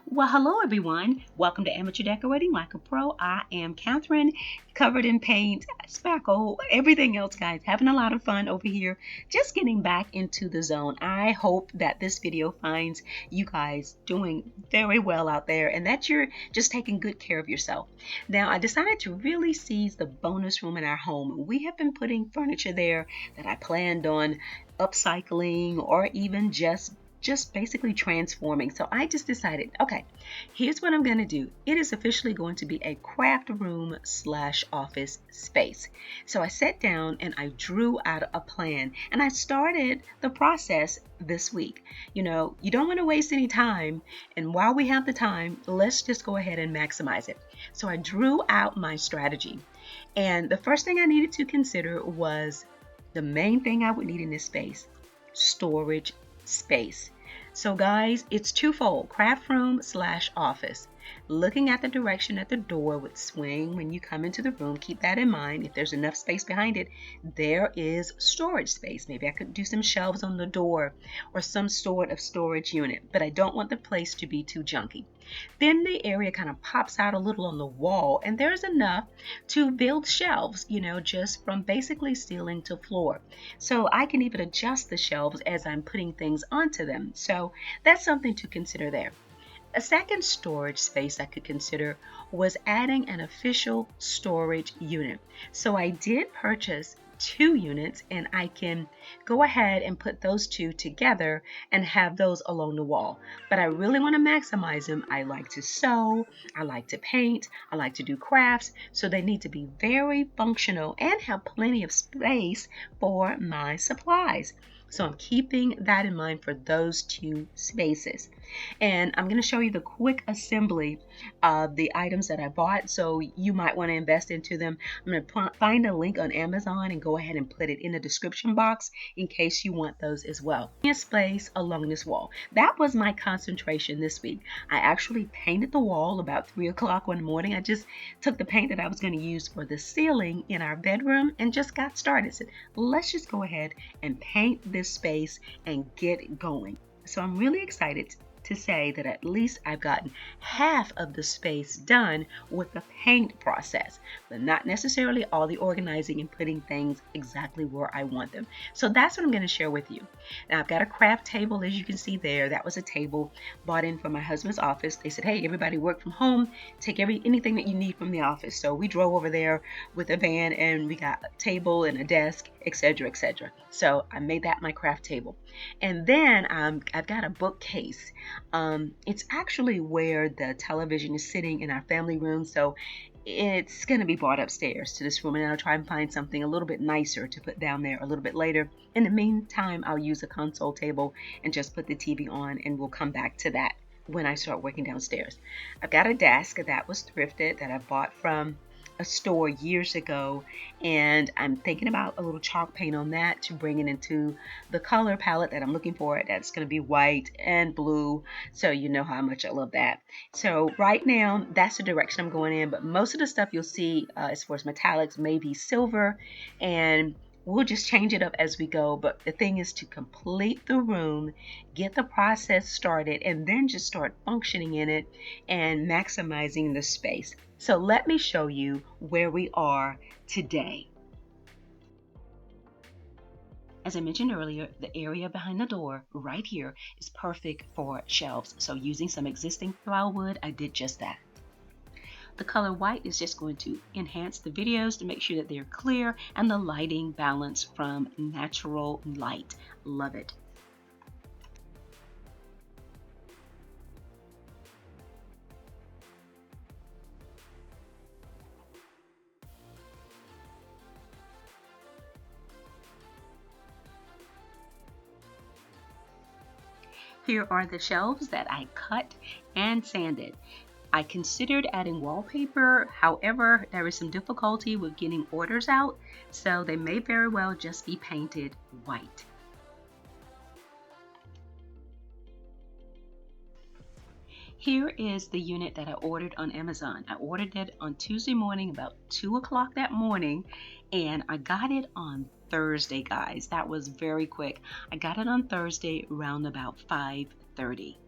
Well, hello everyone. Welcome to Amateur Decorating Like a Pro. I am Catherine, covered in paint, spackle, everything else, guys. Having a lot of fun over here, just getting back into the zone. I hope that this video finds you guys doing very well out there and that you're just taking good care of yourself. Now, I decided to really seize the bonus room in our home. We have been putting furniture there that I planned on upcycling or even just basically transforming. So I just decided, okay, here's what I'm going to do. It is officially going to be a craft room slash office space. So I sat down and I drew out a plan and I started the process this week. You don't want to waste any time. And while we have the time, let's just go ahead and maximize it. So I drew out my strategy. And the first thing I needed to consider was the main thing I would need in this space: storage space. So guys, it's twofold: craft room slash office. Looking at the direction that the door would swing when you come into the room, keep that in mind. If there's enough space behind it, there is storage space. Maybe I could do some shelves on the door or some sort of storage unit, but I don't want the place to be too junky. Then the area kind of pops out a little on the wall, and there's enough to build shelves, just from basically ceiling to floor. So I can even adjust the shelves as I'm putting things onto them. So that's something to consider there. A second storage space I could consider was adding an official storage unit. So I did purchase 2 units, and I can go ahead and put those two together and have those along the wall. But I really want to maximize them. I like to sew, I like to paint, I like to do crafts, so they need to be very functional and have plenty of space for my supplies. So I'm keeping that in mind for those 2 spaces. And I'm going to show you the quick assembly of the items that I bought, so you might want to invest into them. I'm going to find a link on Amazon and go ahead and put it in the description box in case you want those as well. Space along this wall. That was my concentration this week. I actually painted the wall about 3 o'clock one morning. I just took the paint that I was going to use for the ceiling in our bedroom and just got started. Said, let's just go ahead and paint this space and get going. So I'm really excited to say that at least I've gotten half of the space done with the paint process, but not necessarily all the organizing and putting things exactly where I want them. So that's what I'm going to share with you. Now I've got a craft table, as you can see there. That was a table bought in from my husband's office. They said, hey, everybody work from home, take anything that you need from the office. So we drove over there with a van and we got a table and a desk, etc., etc. So I made that my craft table. And then I've got a bookcase. It's actually where the television is sitting in our family room, so it's going to be brought upstairs to this room, and I'll try and find something a little bit nicer to put down there a little bit later. In the meantime, I'll use a console table and just put the TV on, and we'll come back to that when I start working downstairs. I've got a desk that was thrifted that I bought from a store years ago, and I'm thinking about a little chalk paint on that to bring it into the color palette that I'm looking for. That's going to be white and blue, so you know how much I love that. So right now that's the direction I'm going in, but most of the stuff you'll see as far as metallics may be silver, and we'll just change it up as we go. But the thing is to complete the room, get the process started, and then just start functioning in it and maximizing the space. So let me show you where we are today. As I mentioned earlier, the area behind the door right here is perfect for shelves. So using some existing plywood, I did just that. The color white is just going to enhance the videos to make sure that they're clear and the lighting balance from natural light. Love it. Here are the shelves that I cut and sanded. I considered adding wallpaper, however, there is some difficulty with getting orders out, so they may very well just be painted white. Here is the unit that I ordered on Amazon. I ordered it on Tuesday morning, about 2 o'clock that morning, and I got it on Thursday, guys. That was very quick. I got it on Thursday around about 5:30.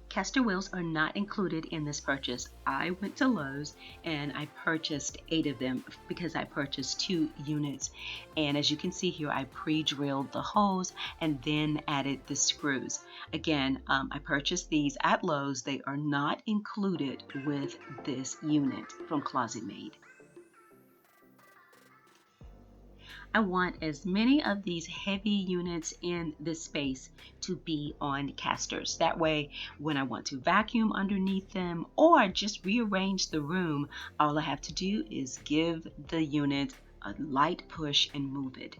Caster wheels are not included in this purchase. I went to Lowe's and I purchased 8 of them because I purchased 2 units. And as you can see here, I pre-drilled the holes and then added the screws. Again, I purchased these at Lowe's. They are not included with this unit from ClosetMaid. I want as many of these heavy units in this space to be on casters. That way, when I want to vacuum underneath them or just rearrange the room, all I have to do is give the unit a light push and move it.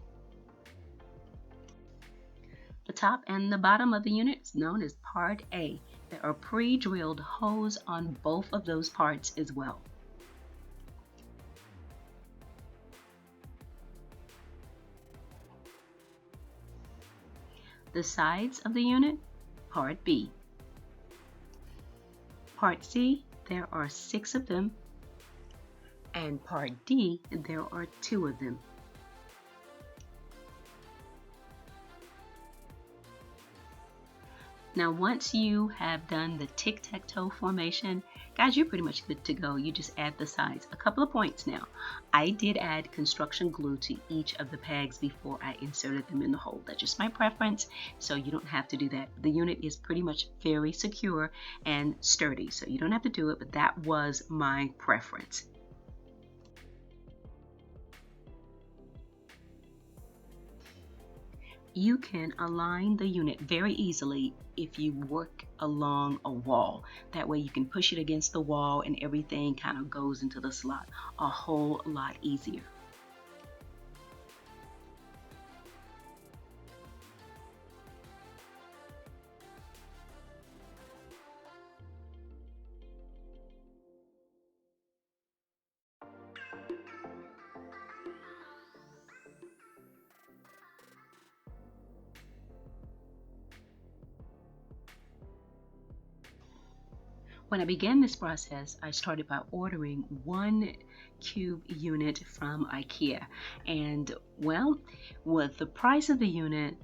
The top and the bottom of the unit is known as Part A. There are pre-drilled holes on both of those parts as well. The sides of the unit, Part B. Part C, there are 6 of them, and Part D, there are 2 of them. Now, once you have done the tic-tac-toe formation, guys, you're pretty much good to go. You just add the sides. A couple of points now. I did add construction glue to each of the pegs before I inserted them in the hole. That's just my preference, so you don't have to do that. The unit is pretty much very secure and sturdy, so you don't have to do it, but that was my preference. You can align the unit very easily if you work along a wall. That way you can push it against the wall and everything kind of goes into the slot a whole lot easier. When I began this process, I started by ordering 1 cube unit from IKEA. And well, with the price of the unit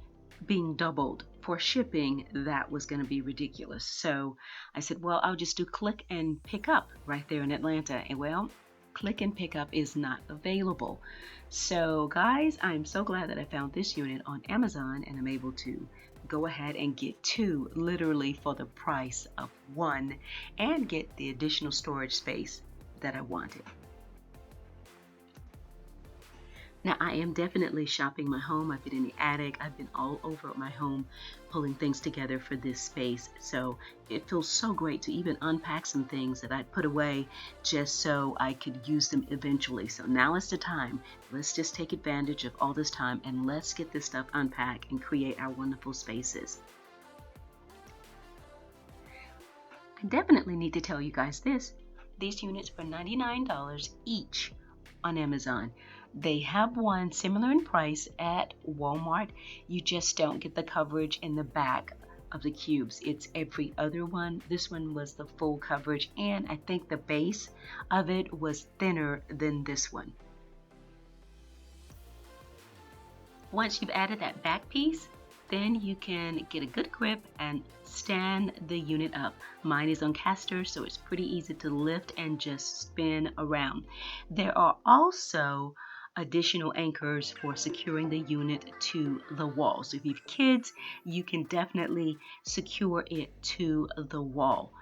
being doubled for shipping, that was going to be ridiculous. So I said, well, I'll just do click and pick up right there in Atlanta. And well, click and pick up is not available. So guys, I'm so glad that I found this unit on Amazon and I'm able to go ahead and get 2 literally for the price of 1 and get the additional storage space that I wanted. Now, I am definitely shopping my home. I've been in the attic. I've been all over my home pulling things together for this space. So it feels so great to even unpack some things that I'd put away just so I could use them eventually. So now is the time. Let's just take advantage of all this time and let's get this stuff unpacked and create our wonderful spaces. I definitely need to tell you guys this. These units were $99 each on Amazon. They have one similar in price at Walmart. You just don't get the coverage in the back of the cubes. It's every other one. This one was the full coverage, and I think the base of it was thinner than this one. Once you've added that back piece, then you can get a good grip and stand the unit up. Mine is on casters, so it's pretty easy to lift and just spin around. There are also additional anchors for securing the unit to the wall. So if you have kids, you can definitely secure it to the wall.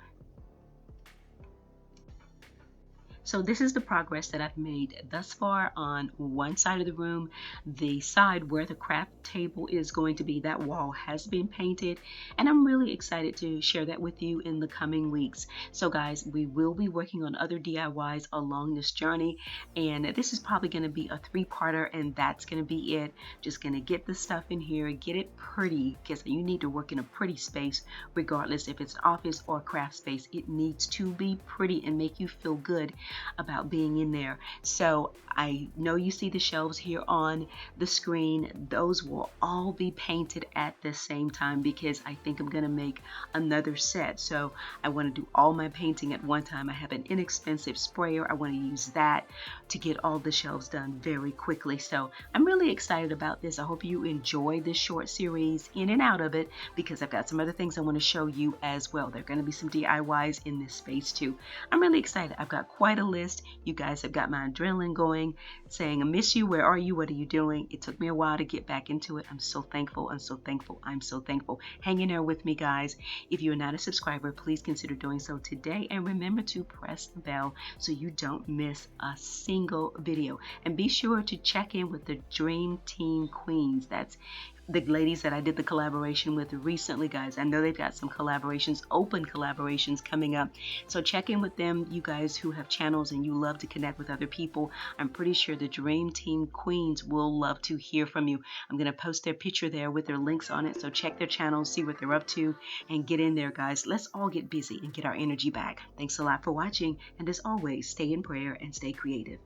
So this is the progress that I've made thus far on one side of the room. The side where the craft table is going to be, that wall has been painted, and I'm really excited to share that with you in the coming weeks. So guys, we will be working on other DIYs along this journey, and this is probably going to be a 3-parter, and that's going to be it. Just going to get the stuff in here, get it pretty, because you need to work in a pretty space regardless if it's an office or craft space. It needs to be pretty and make you feel good about being in there. So I know you see the shelves here on the screen. Those will all be painted at the same time because I think I'm going to make another set. So I want to do all my painting at one time. I have an inexpensive sprayer. I want to use that to get all the shelves done very quickly. So I'm really excited about this. I hope you enjoy this short series in and out of it because I've got some other things I want to show you as well. There are going to be some DIYs in this space too. I'm really excited. I've got quite a list. You guys have got my adrenaline going, saying, I miss you. Where are you? What are you doing? It took me a while to get back into it. I'm so thankful. I'm so thankful. I'm so thankful. Hang in there with me, guys. If you are not a subscriber, please consider doing so today. And remember to press the bell so you don't miss a single video. And be sure to check in with the Dream Team Queens. That's the ladies that I did the collaboration with recently, guys. I know they've got some collaborations, open collaborations coming up. So check in with them, you guys who have channels and you love to connect with other people. I'm pretty sure the Dream Team Queens will love to hear from you. I'm going to post their picture there with their links on it. So check their channels, see what they're up to, and get in there, guys. Let's all get busy and get our energy back. Thanks a lot for watching. And as always, stay in prayer and stay creative.